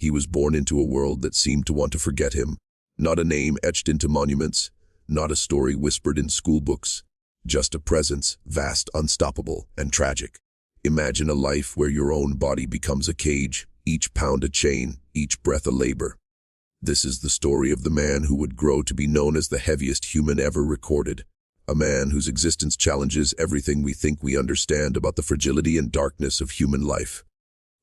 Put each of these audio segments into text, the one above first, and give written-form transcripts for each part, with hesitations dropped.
He was born into a world that seemed to want to forget him. Not a name etched into monuments, not a story whispered in school books, just a presence, vast, unstoppable, and tragic. Imagine a life where your own body becomes a cage, each pound a chain, each breath a labor. This is the story of the man who would grow to be known as the heaviest human ever recorded. A man whose existence challenges everything we think we understand about the fragility and darkness of human life.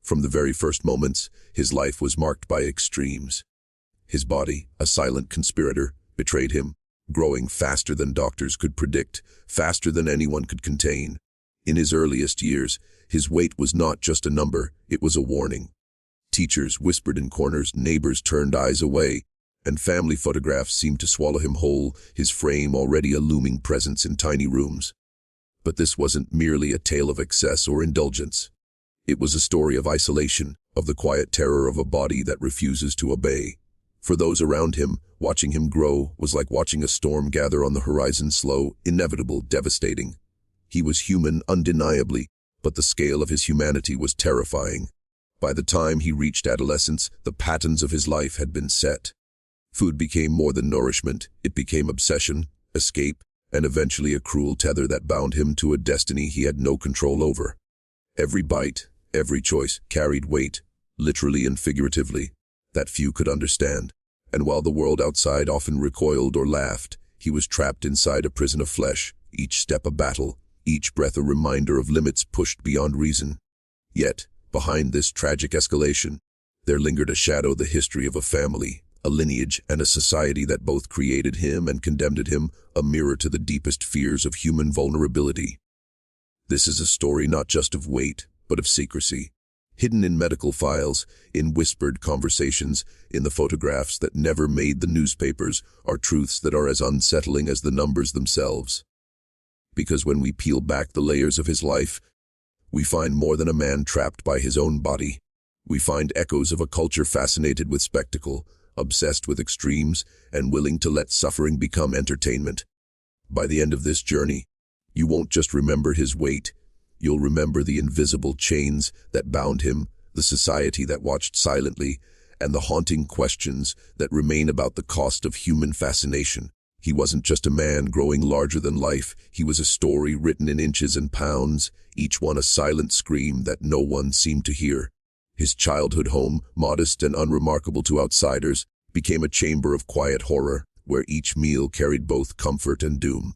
From the very first moments, his life was marked by extremes. His body, a silent conspirator, betrayed him, growing faster than doctors could predict, faster than anyone could contain. In his earliest years, his weight was not just a number, it was a warning. Teachers whispered in corners, neighbors turned eyes away, and family photographs seemed to swallow him whole, his frame already a looming presence in tiny rooms. But this wasn't merely a tale of excess or indulgence. It was a story of isolation, of the quiet terror of a body that refuses to obey. For those around him, watching him grow was like watching a storm gather on the horizon, slow, inevitable, devastating. He was human, undeniably, but the scale of his humanity was terrifying. By the time he reached adolescence, the patterns of his life had been set. Food became more than nourishment, it became obsession, escape, and eventually a cruel tether that bound him to a destiny he had no control over. Every bite, every choice carried weight, literally and figuratively, that few could understand. And while the world outside often recoiled or laughed, he was trapped inside a prison of flesh, each step a battle, each breath a reminder of limits pushed beyond reason. Yet, behind this tragic escalation, there lingered a shadow, the history of a family, a lineage, and a society that both created him and condemned him, a mirror to the deepest fears of human vulnerability. This is a story not just of weight, but of secrecy, hidden in medical files, in whispered conversations, in the photographs that never made the newspapers, are truths that are as unsettling as the numbers themselves. Because when we peel back the layers of his life, we find more than a man trapped by his own body. We find echoes of a culture fascinated with spectacle, obsessed with extremes, and willing to let suffering become entertainment. By the end of this journey, you won't just remember his weight, you'll remember the invisible chains that bound him, the society that watched silently, and the haunting questions that remain about the cost of human fascination. He wasn't just a man growing larger than life, he was a story written in inches and pounds, each one a silent scream that no one seemed to hear. His childhood home, modest and unremarkable to outsiders, became a chamber of quiet horror, where each meal carried both comfort and doom.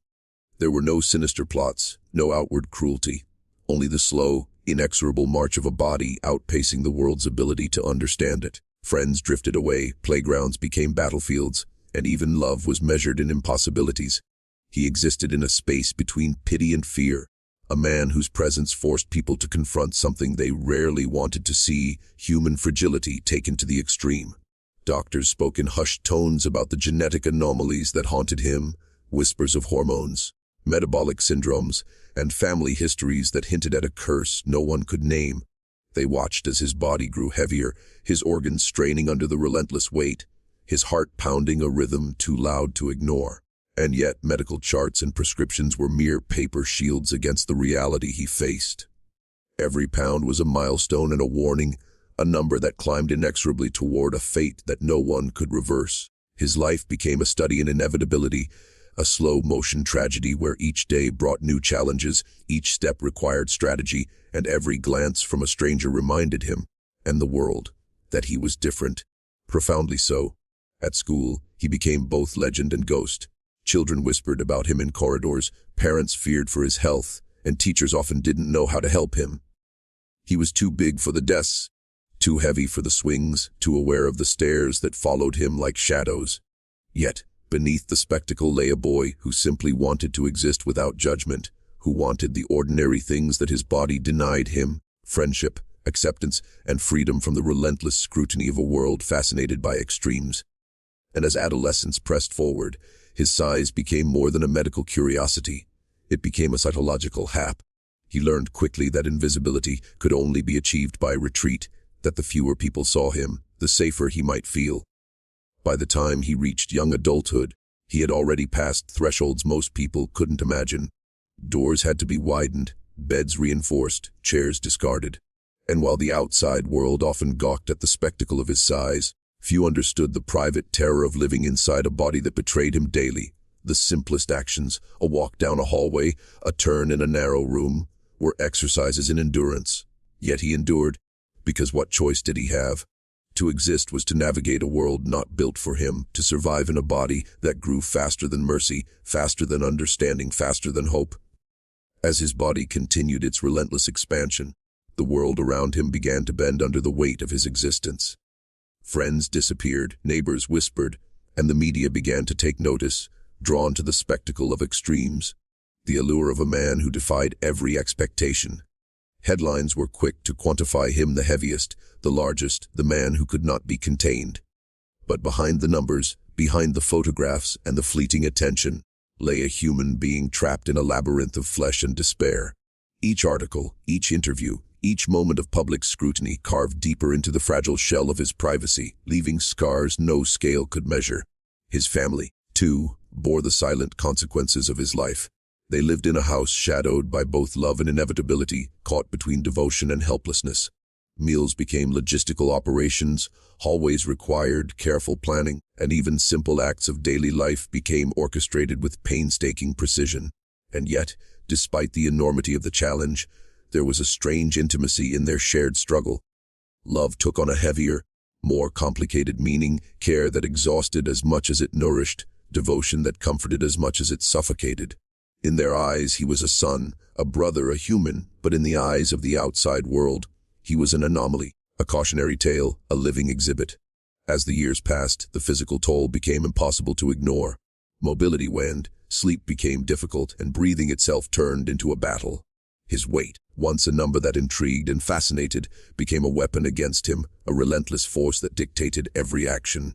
There were no sinister plots, no outward cruelty, only the slow, inexorable march of a body outpacing the world's ability to understand it. Friends drifted away, playgrounds became battlefields, and even love was measured in impossibilities. He existed in a space between pity and fear, a man whose presence forced people to confront something they rarely wanted to see, human fragility taken to the extreme. Doctors spoke in hushed tones about the genetic anomalies that haunted him, whispers of hormones, metabolic syndromes, and family histories that hinted at a curse no one could name. They watched as his body grew heavier, his organs straining under the relentless weight, his heart pounding a rhythm too loud to ignore. And yet medical charts and prescriptions were mere paper shields against the reality he faced. Every pound was a milestone and a warning, a number that climbed inexorably toward a fate that no one could reverse. His life became a study in inevitability, a slow-motion tragedy where each day brought new challenges, each step required strategy, and every glance from a stranger reminded him, and the world, that he was different, profoundly so. At school, he became both legend and ghost. Children whispered about him in corridors, parents feared for his health, and teachers often didn't know how to help him. He was too big for the desks, too heavy for the swings, too aware of the stares that followed him like shadows. Yet, beneath the spectacle lay a boy who simply wanted to exist without judgment, who wanted the ordinary things that his body denied him: friendship, acceptance, and freedom from the relentless scrutiny of a world fascinated by extremes. And as adolescence pressed forward, his size became more than a medical curiosity. It became a psychological hap. He learned quickly that invisibility could only be achieved by retreat, that the fewer people saw him, the safer he might feel. By the time he reached young adulthood, he had already passed thresholds most people couldn't imagine. Doors had to be widened, beds reinforced, chairs discarded. And while the outside world often gawked at the spectacle of his size, few understood the private terror of living inside a body that betrayed him daily. The simplest actions, a walk down a hallway, a turn in a narrow room, were exercises in endurance. Yet he endured, because what choice did he have? To exist was to navigate a world not built for him, to survive in a body that grew faster than mercy, faster than understanding, faster than hope. As his body continued its relentless expansion, the world around him began to bend under the weight of his existence. Friends disappeared, neighbors whispered, and the media began to take notice, drawn to the spectacle of extremes, the allure of a man who defied every expectation. Headlines were quick to quantify him the heaviest, the largest, the man who could not be contained. But behind the numbers, behind the photographs and the fleeting attention, lay a human being trapped in a labyrinth of flesh and despair. Each article, each interview, each moment of public scrutiny carved deeper into the fragile shell of his privacy, leaving scars no scale could measure. His family, too, bore the silent consequences of his life. They lived in a house shadowed by both love and inevitability, caught between devotion and helplessness. Meals became logistical operations, hallways required careful planning, and even simple acts of daily life became orchestrated with painstaking precision. And yet, despite the enormity of the challenge, there was a strange intimacy in their shared struggle. Love took on a heavier, more complicated meaning, care that exhausted as much as it nourished, devotion that comforted as much as it suffocated. In their eyes, he was a son, a brother, a human, but in the eyes of the outside world, he was an anomaly, a cautionary tale, a living exhibit. As the years passed, the physical toll became impossible to ignore. Mobility waned, sleep became difficult, and breathing itself turned into a battle. His weight, once a number that intrigued and fascinated, became a weapon against him, a relentless force that dictated every action.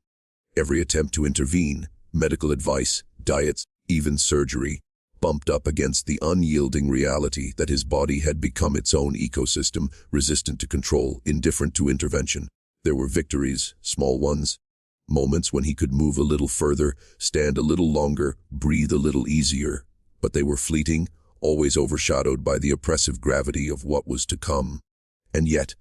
Every attempt to intervene, medical advice, diets, even surgery, bumped up against the unyielding reality that his body had become its own ecosystem, resistant to control, indifferent to intervention. There were victories, small ones, moments when he could move a little further, stand a little longer, breathe a little easier, but they were fleeting, always overshadowed by the oppressive gravity of what was to come. And yet,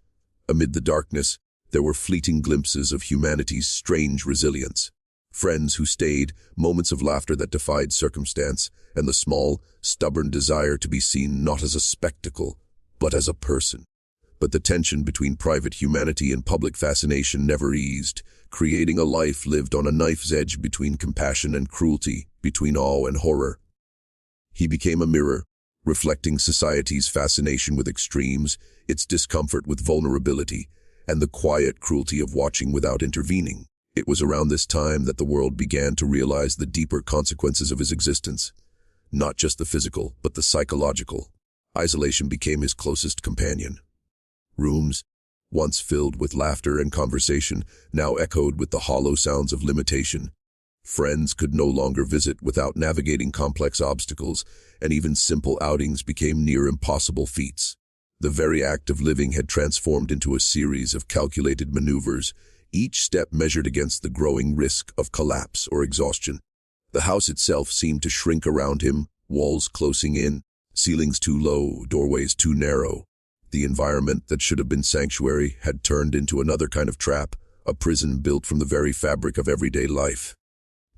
amid the darkness, there were fleeting glimpses of humanity's strange resilience. Friends who stayed, moments of laughter that defied circumstance, and the small, stubborn desire to be seen not as a spectacle, but as a person. But the tension between private humanity and public fascination never eased, creating a life lived on a knife's edge between compassion and cruelty, between awe and horror. He became a mirror, reflecting society's fascination with extremes, its discomfort with vulnerability, and the quiet cruelty of watching without intervening. It was around this time that the world began to realize the deeper consequences of his existence. Not just the physical, but the psychological. Isolation became his closest companion. Rooms, once filled with laughter and conversation, now echoed with the hollow sounds of limitation. Friends could no longer visit without navigating complex obstacles, and even simple outings became near impossible feats. The very act of living had transformed into a series of calculated maneuvers, each step measured against the growing risk of collapse or exhaustion. The house itself seemed to shrink around him, walls closing in, ceilings too low, doorways too narrow. The environment that should have been sanctuary had turned into another kind of trap, a prison built from the very fabric of everyday life.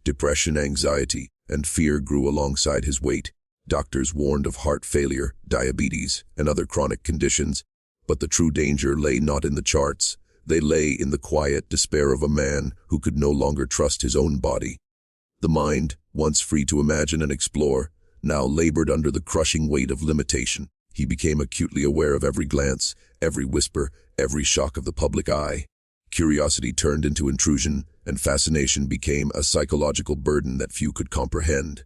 Depression, anxiety, and fear grew alongside his weight. Doctors warned of heart failure, diabetes, and other chronic conditions, but the true danger lay not in the charts. They lay in the quiet despair of a man who could no longer trust his own body. The mind, once free to imagine and explore, now labored under the crushing weight of limitation. He became acutely aware of every glance, every whisper, every shock of the public eye. Curiosity turned into intrusion, and fascination became a psychological burden that few could comprehend.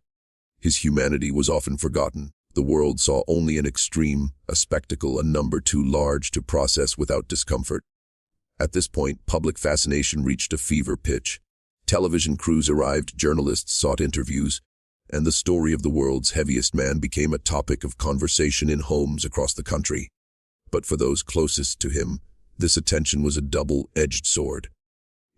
His humanity was often forgotten. The world saw only an extreme, a spectacle, a number too large to process without discomfort. At this point, public fascination reached a fever pitch. Television crews arrived, journalists sought interviews, and the story of the world's heaviest man became a topic of conversation in homes across the country. But for those closest to him, this attention was a double-edged sword.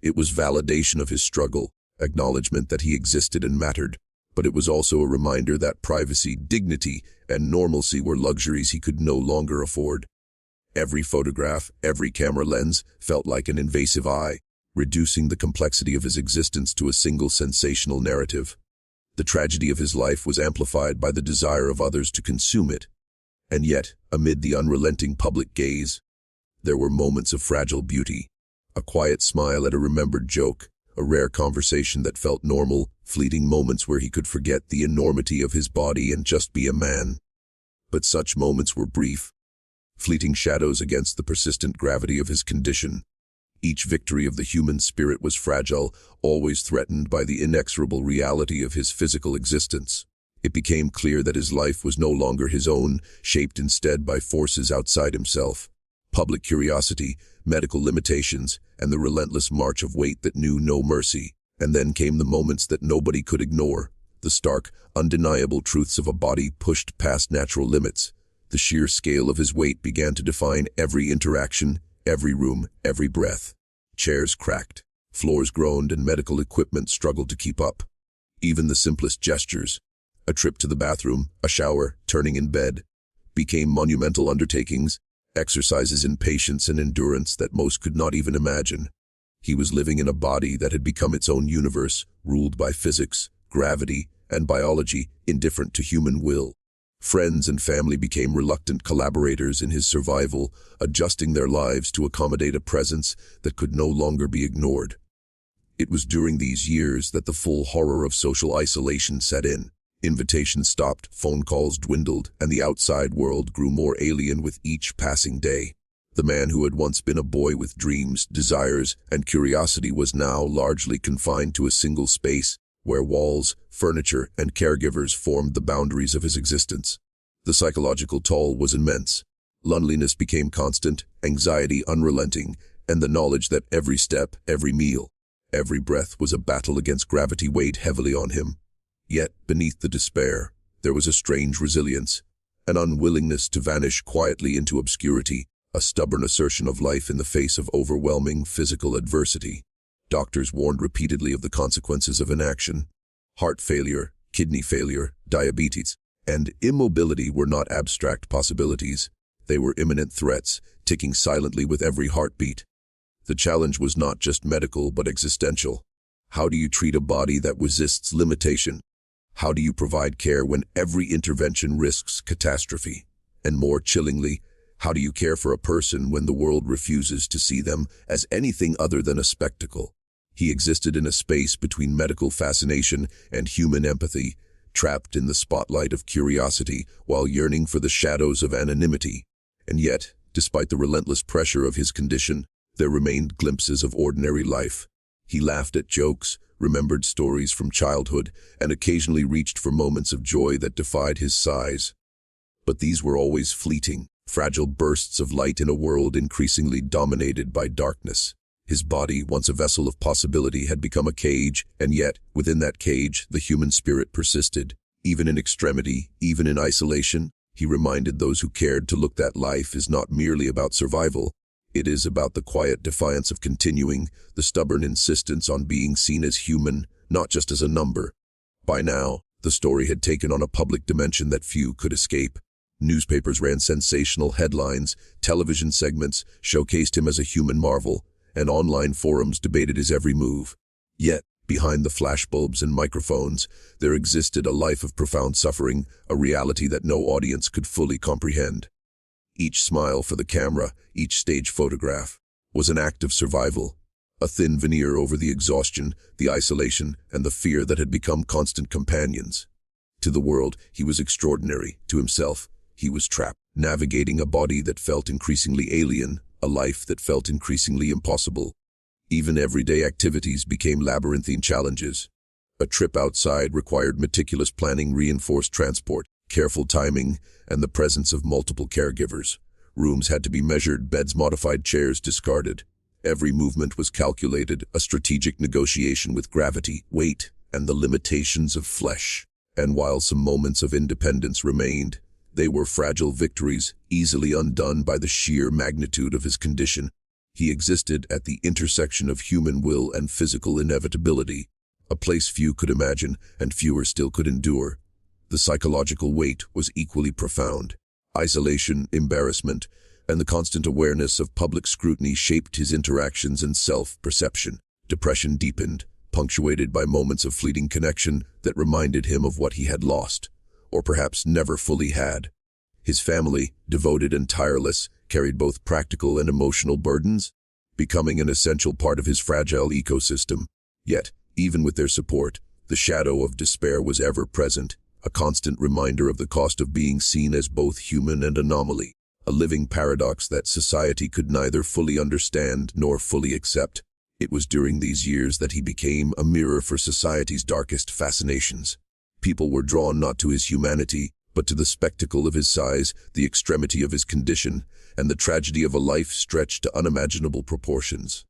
It was validation of his struggle, acknowledgement that he existed and mattered, but it was also a reminder that privacy, dignity, and normalcy were luxuries he could no longer afford. Every photograph, every camera lens felt like an invasive eye, reducing the complexity of his existence to a single sensational narrative. The tragedy of his life was amplified by the desire of others to consume it. And yet, amid the unrelenting public gaze, there were moments of fragile beauty. A quiet smile at a remembered joke, a rare conversation that felt normal, fleeting moments where he could forget the enormity of his body and just be a man. But such moments were brief, fleeting shadows against the persistent gravity of his condition. Each victory of the human spirit was fragile, always threatened by the inexorable reality of his physical existence. It became clear that his life was no longer his own, shaped instead by forces outside himself. Public curiosity, medical limitations, and the relentless march of weight that knew no mercy. And then came the moments that nobody could ignore, the stark, undeniable truths of a body pushed past natural limits. The sheer scale of his weight began to define every interaction, every room, every breath. Chairs cracked, floors groaned, and medical equipment struggled to keep up. Even the simplest gestures, a trip to the bathroom, a shower, turning in bed, became monumental undertakings, exercises in patience and endurance that most could not even imagine. He was living in a body that had become its own universe, ruled by physics, gravity, and biology, indifferent to human will. Friends and family became reluctant collaborators in his survival, adjusting their lives to accommodate a presence that could no longer be ignored. It was during these years that the full horror of social isolation set in. Invitations stopped, phone calls dwindled, and the outside world grew more alien with each passing day. The man who had once been a boy with dreams, desires, and curiosity was now largely confined to a single space, where walls, furniture, and caregivers formed the boundaries of his existence. The psychological toll was immense. Loneliness became constant, anxiety unrelenting, and the knowledge that every step, every meal, every breath was a battle against gravity weighed heavily on him. Yet, beneath the despair, there was a strange resilience, an unwillingness to vanish quietly into obscurity, a stubborn assertion of life in the face of overwhelming physical adversity. Doctors warned repeatedly of the consequences of inaction. Heart failure, kidney failure, diabetes, and immobility were not abstract possibilities. They were imminent threats, ticking silently with every heartbeat. The challenge was not just medical but existential. How do you treat a body that resists limitation? How do you provide care when every intervention risks catastrophe? And more chillingly, how do you care for a person when the world refuses to see them as anything other than a spectacle? He existed in a space between medical fascination and human empathy, trapped in the spotlight of curiosity while yearning for the shadows of anonymity. And yet, despite the relentless pressure of his condition, there remained glimpses of ordinary life. He laughed at jokes, remembered stories from childhood, and occasionally reached for moments of joy that defied his size. But these were always fleeting, fragile bursts of light in a world increasingly dominated by darkness. His body, once a vessel of possibility, had become a cage, and yet, within that cage, the human spirit persisted. Even in extremity, even in isolation, he reminded those who cared to look that life is not merely about survival. It is about the quiet defiance of continuing, the stubborn insistence on being seen as human, not just as a number. By now, the story had taken on a public dimension that few could escape. Newspapers ran sensational headlines, television segments showcased him as a human marvel, and online forums debated his every move. Yet, behind the flashbulbs and microphones, there existed a life of profound suffering, a reality that no audience could fully comprehend. Each smile for the camera, each stage photograph, was an act of survival, a thin veneer over the exhaustion, the isolation, and the fear that had become constant companions. To the world, he was extraordinary. To himself, he was trapped, navigating a body that felt increasingly alien, a life that felt increasingly impossible. Even everyday activities became labyrinthine challenges. A trip outside required meticulous planning, reinforced transport, careful timing, and the presence of multiple caregivers. Rooms had to be measured, beds modified, chairs discarded. Every movement was calculated, a strategic negotiation with gravity, weight, and the limitations of flesh. And while some moments of independence remained, they were fragile victories, easily undone by the sheer magnitude of his condition. He existed at the intersection of human will and physical inevitability, a place few could imagine and fewer still could endure. The psychological weight was equally profound. Isolation, embarrassment, and the constant awareness of public scrutiny shaped his interactions and self-perception. Depression deepened, punctuated by moments of fleeting connection that reminded him of what he had lost, or perhaps never fully had. His family, devoted and tireless, carried both practical and emotional burdens, becoming an essential part of his fragile ecosystem. Yet, even with their support, the shadow of despair was ever present, a constant reminder of the cost of being seen as both human and anomaly, a living paradox that society could neither fully understand nor fully accept. It was during these years that he became a mirror for society's darkest fascinations. People were drawn not to his humanity, but to the spectacle of his size, the extremity of his condition, and the tragedy of a life stretched to unimaginable proportions.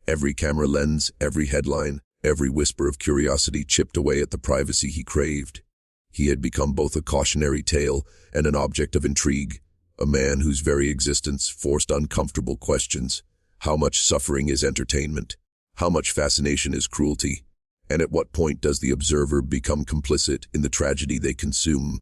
Every camera lens, every headline, every whisper of curiosity chipped away at the privacy he craved. He had become both a cautionary tale and an object of intrigue, a man whose very existence forced uncomfortable questions. How much suffering is entertainment? How much fascination is cruelty? And at what point does the observer become complicit in the tragedy they consume?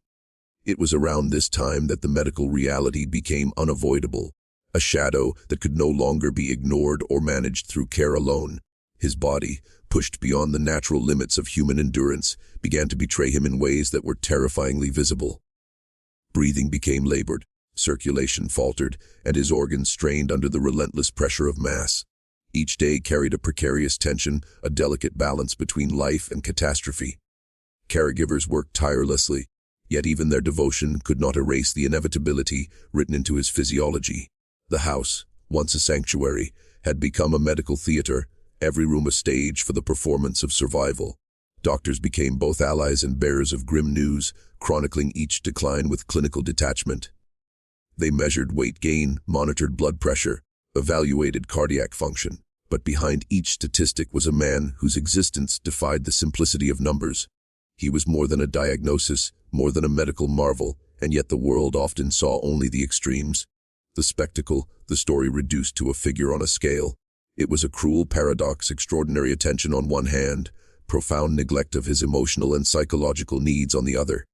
It was around this time that the medical reality became unavoidable, a shadow that could no longer be ignored or managed through care alone. His body, pushed beyond the natural limits of human endurance, began to betray him in ways that were terrifyingly visible. Breathing became labored, circulation faltered, and his organs strained under the relentless pressure of mass. Each day carried a precarious tension, a delicate balance between life and catastrophe. Caregivers worked tirelessly, yet even their devotion could not erase the inevitability written into his physiology. The house, once a sanctuary, had become a medical theater, every room a stage for the performance of survival. Doctors became both allies and bearers of grim news, chronicling each decline with clinical detachment. They measured weight gain, monitored blood pressure, evaluated cardiac function, but behind each statistic was a man whose existence defied the simplicity of numbers. He was more than a diagnosis, more than a medical marvel, and yet the world often saw only the extremes. The spectacle, the story reduced to a figure on a scale. It was a cruel paradox, extraordinary attention on one hand, profound neglect of his emotional and psychological needs on the other.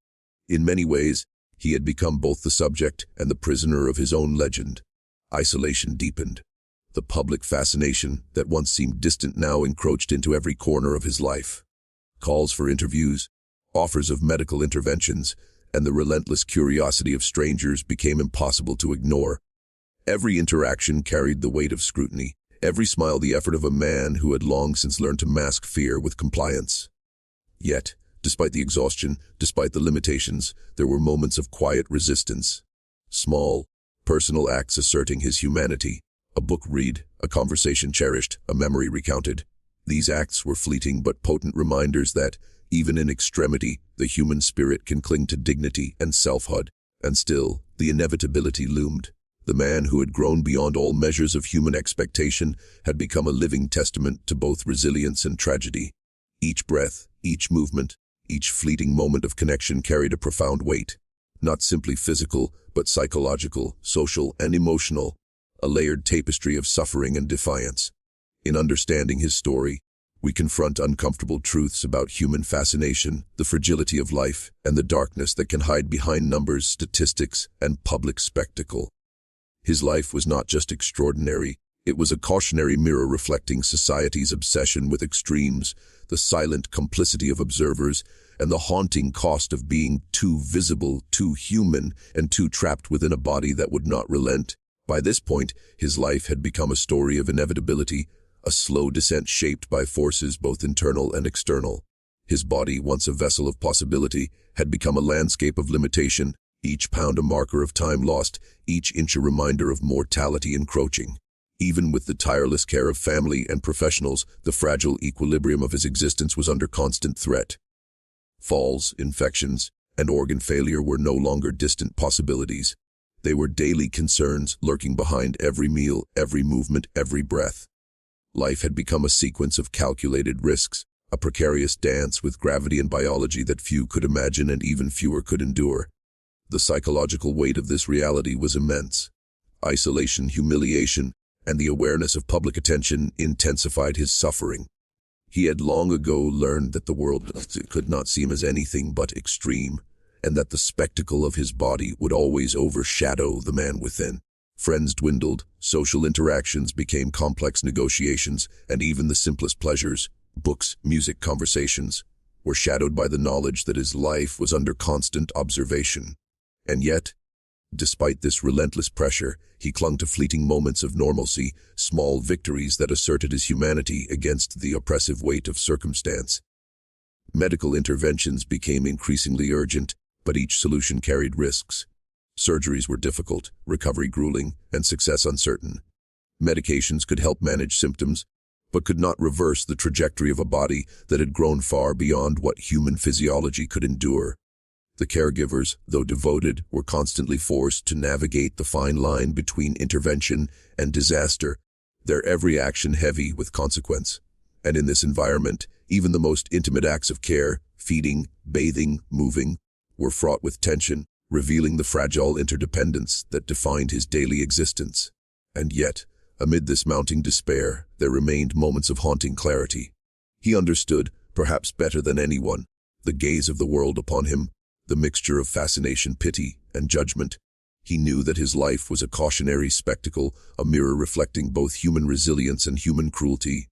In many ways, he had become both the subject and the prisoner of his own legend. Isolation deepened. The public fascination that once seemed distant now encroached into every corner of his life. Calls for interviews, offers of medical interventions, and the relentless curiosity of strangers became impossible to ignore. Every interaction carried the weight of scrutiny, every smile the effort of a man who had long since learned to mask fear with compliance. Yet, despite the exhaustion, despite the limitations, there were moments of quiet resistance. Small, personal acts asserting his humanity. A book read, a conversation cherished, a memory recounted. These acts were fleeting but potent reminders that, even in extremity, the human spirit can cling to dignity and selfhood. And still, the inevitability loomed. The man who had grown beyond all measures of human expectation had become a living testament to both resilience and tragedy. Each breath, each movement, each fleeting moment of connection carried a profound weight. Not simply physical, but psychological, social, and emotional. A layered tapestry of suffering and defiance. In understanding his story, we confront uncomfortable truths about human fascination, the fragility of life, and the darkness that can hide behind numbers, statistics, and public spectacle. His life was not just extraordinary, it was a cautionary mirror reflecting society's obsession with extremes, the silent complicity of observers, and the haunting cost of being too visible, too human, and too trapped within a body that would not relent. By this point, his life had become a story of inevitability, a slow descent shaped by forces both internal and external. His body, once a vessel of possibility, had become a landscape of limitation, each pound a marker of time lost, each inch a reminder of mortality encroaching. Even with the tireless care of family and professionals, the fragile equilibrium of his existence was under constant threat. Falls, infections, and organ failure were no longer distant possibilities. They were daily concerns lurking behind every meal, every movement, every breath. Life had become a sequence of calculated risks, a precarious dance with gravity and biology that few could imagine and even fewer could endure. The psychological weight of this reality was immense. Isolation, humiliation, and the awareness of public attention intensified his suffering. He had long ago learned that the world could not seem as anything but extreme, and that the spectacle of his body would always overshadow the man within. Friends dwindled, social interactions became complex negotiations, and even the simplest pleasures, books, music, conversations, were shadowed by the knowledge that his life was under constant observation. And yet, despite this relentless pressure, he clung to fleeting moments of normalcy, small victories that asserted his humanity against the oppressive weight of circumstance. Medical interventions became increasingly urgent, but each solution carried risks. Surgeries were difficult, recovery grueling, and success uncertain. Medications could help manage symptoms, but could not reverse the trajectory of a body that had grown far beyond what human physiology could endure. The caregivers, though devoted, were constantly forced to navigate the fine line between intervention and disaster, their every action heavy with consequence. And in this environment, even the most intimate acts of care, feeding, bathing, moving, were fraught with tension, revealing the fragile interdependence that defined his daily existence. And yet, amid this mounting despair, there remained moments of haunting clarity. He understood, perhaps better than anyone, the gaze of the world upon him, the mixture of fascination, pity, and judgment. He knew that his life was a cautionary spectacle, a mirror reflecting both human resilience and human cruelty.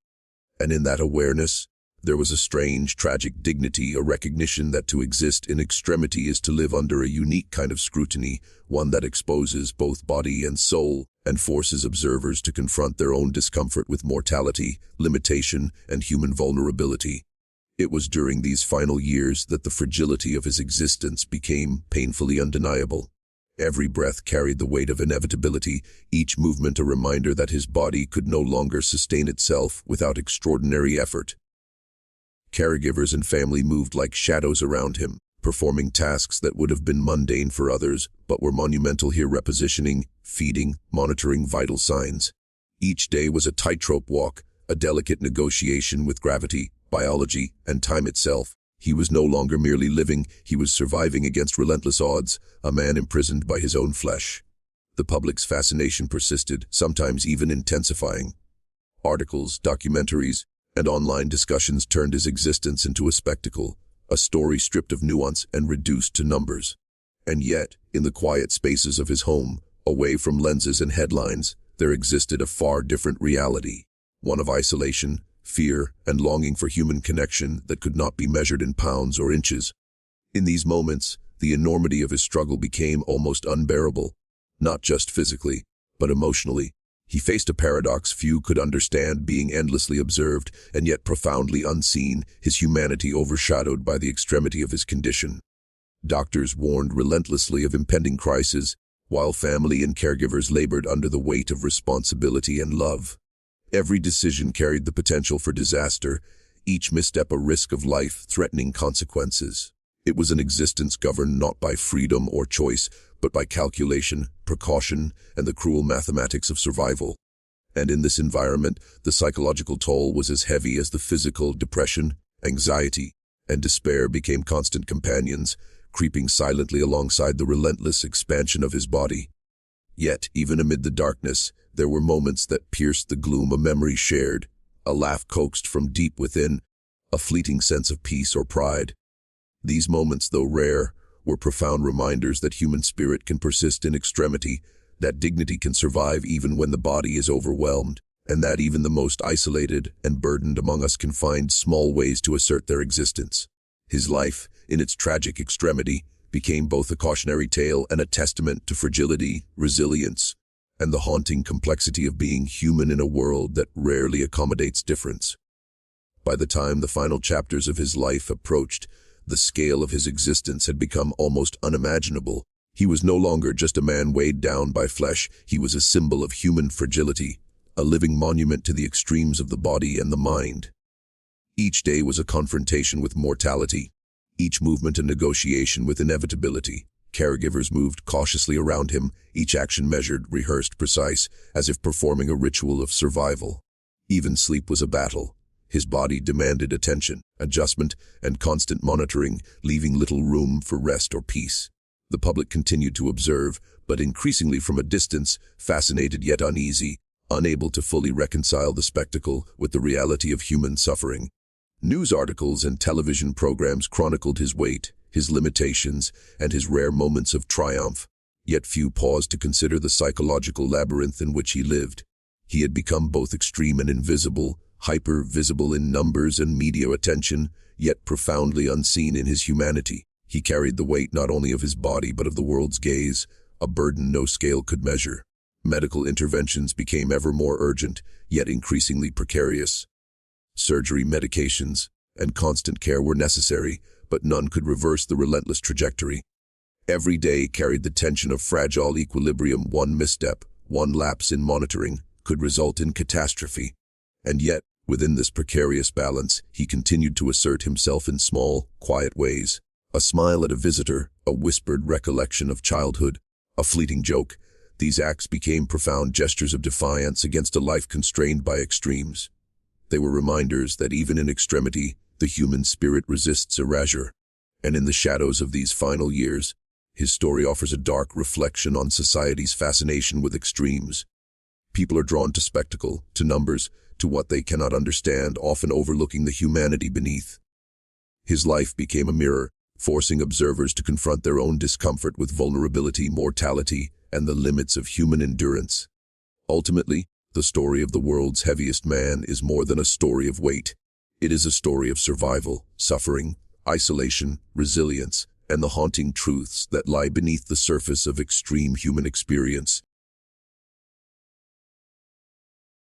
And in that awareness, there was a strange, tragic dignity, a recognition that to exist in extremity is to live under a unique kind of scrutiny, one that exposes both body and soul, and forces observers to confront their own discomfort with mortality, limitation, and human vulnerability. It was during these final years that the fragility of his existence became painfully undeniable. Every breath carried the weight of inevitability, each movement a reminder that his body could no longer sustain itself without extraordinary effort. Caregivers and family moved like shadows around him, performing tasks that would have been mundane for others, but were monumental here, repositioning, feeding, monitoring vital signs. Each day was a tightrope walk, a delicate negotiation with gravity, biology, and time itself. He was no longer merely living, he was surviving against relentless odds, a man imprisoned by his own flesh. The public's fascination persisted, sometimes even intensifying. Articles, documentaries, and online discussions turned his existence into a spectacle, a story stripped of nuance and reduced to numbers. And yet, in the quiet spaces of his home, away from lenses and headlines, there existed a far different reality, one of isolation, fear, and longing for human connection that could not be measured in pounds or inches. In these moments, the enormity of his struggle became almost unbearable, not just physically, but emotionally. He faced a paradox few could understand, being endlessly observed and yet profoundly unseen, his humanity overshadowed by the extremity of his condition. Doctors warned relentlessly of impending crisis, while family and caregivers labored under the weight of responsibility and love. Every decision carried the potential for disaster, each misstep a risk of life-threatening consequences. It was an existence governed not by freedom or choice, but by calculation, precaution, and the cruel mathematics of survival. And in this environment, the psychological toll was as heavy as the physical. Depression, anxiety, and despair became constant companions, creeping silently alongside the relentless expansion of his body. Yet, even amid the darkness, there were moments that pierced the gloom, a memory shared, a laugh coaxed from deep within, a fleeting sense of peace or pride. These moments, though rare, were profound reminders that human spirit can persist in extremity, that dignity can survive even when the body is overwhelmed, and that even the most isolated and burdened among us can find small ways to assert their existence. His life, in its tragic extremity, became both a cautionary tale and a testament to fragility, resilience, and the haunting complexity of being human in a world that rarely accommodates difference. By the time the final chapters of his life approached, the scale of his existence had become almost unimaginable. He was no longer just a man weighed down by flesh, he was a symbol of human fragility, a living monument to the extremes of the body and the mind. Each day was a confrontation with mortality, each movement a negotiation with inevitability. Caregivers moved cautiously around him, each action measured, rehearsed, precise, as if performing a ritual of survival. Even sleep was a battle. His body demanded attention, adjustment, and constant monitoring, leaving little room for rest or peace. The public continued to observe, but increasingly from a distance, fascinated yet uneasy, unable to fully reconcile the spectacle with the reality of human suffering. News articles and television programs chronicled his weight, his limitations, and his rare moments of triumph. Yet few paused to consider the psychological labyrinth in which he lived. He had become both extreme and invisible, hyper-visible in numbers and media attention, yet profoundly unseen in his humanity. He carried the weight not only of his body but of the world's gaze, a burden no scale could measure. Medical interventions became ever more urgent, yet increasingly precarious. Surgery, medications, and constant care were necessary, but none could reverse the relentless trajectory. Every day carried the tension of fragile equilibrium. One misstep, one lapse in monitoring, could result in catastrophe. And yet, within this precarious balance, he continued to assert himself in small, quiet ways. A smile at a visitor, a whispered recollection of childhood, a fleeting joke. These acts became profound gestures of defiance against a life constrained by extremes. They were reminders that even in extremity, the human spirit resists erasure. And in the shadows of these final years, his story offers a dark reflection on society's fascination with extremes. People are drawn to spectacle, to numbers, to what they cannot understand, often overlooking the humanity beneath. His life became a mirror, forcing observers to confront their own discomfort with vulnerability, mortality, and the limits of human endurance. Ultimately, the story of the world's heaviest man is more than a story of weight. It is a story of survival, suffering, isolation, resilience, and the haunting truths that lie beneath the surface of extreme human experience.